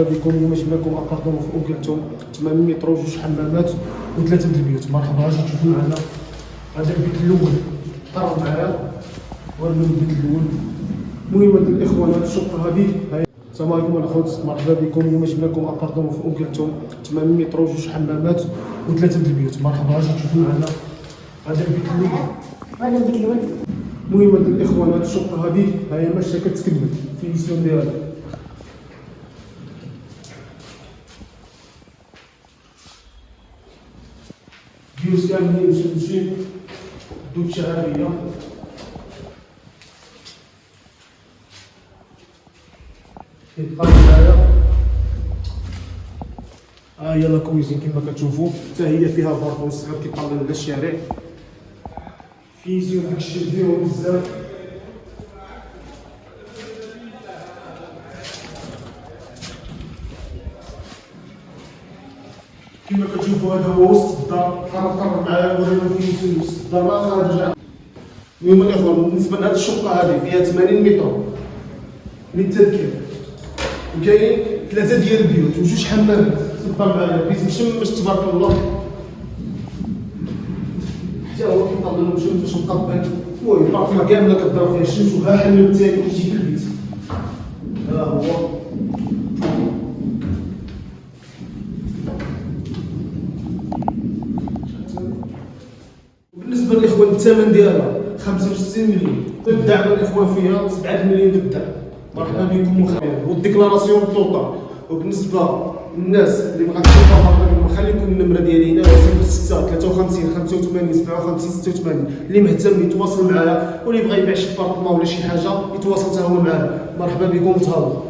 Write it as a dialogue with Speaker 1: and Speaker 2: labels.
Speaker 1: بكم. اليوم جبنا لكم ابارتمون في اونكلتون 80 متر وجوج حمامات وثلاثه د البيوت. مرحبا، اجي تشوفوا معنا هذا البيت الاول. طروا معايا ورينا البيت الاول. المهم الاخوان، هذه الشقه هذه السلام عليكم الاخوات، مرحبا بكم. اليوم جبنا لكم ابارتمون في اونكلتون 80 متر وجوج حمامات وثلاثه د البيوت. مرحبا، اجي تشوفوا معنا هذا البيت الاول. المهم الاخوان، هذه الشقه هذه هي ماشيه كتكمل فينيسيون ديالها. فيوز كاملين مشمشين دوتشا عالية. كيتقابل معايا ها هي لا كويزين كما كتشوفوا، حتى هي فيها بالكون صغير كيطلع على الشارع. فيزيون داكشي زوين بزاف. كما كتشوفوا هذا هو وسط الدار. قرب معايا ورينا فين وسط الدار ما خارج. المهم الاخوان، بالنسبه لهذه الشقه هذه فيها 80 متر للتذكير، وكاين ثلاثه ديال البيوت وجوج حمامات. تبقى معايا بيت مشمش تبارك الله، حتى هو كيطلع مشمش مقبل. المهم البارتما كامله كدار فيها الشمس، وها حمام ثاني كيجي في البيت. ها هو بالنسبه للاخوان الثمن ديالها 65 مليون بالدعم. الاخوان فيها 7 مليون بالدعم. مرحبا بكم وخير والديكلاراسيون توطال. وبالنسبه للناس اللي بغات تشوفها نخليكم النمره ديالي هنا 06 53 85 57 86. اللي مهتم يتواصل معايا، واللي بغى يبيع شي بارتمون ولا شي حاجه يتواصل حتى هو معايا. مرحبا بكم وتهلاو.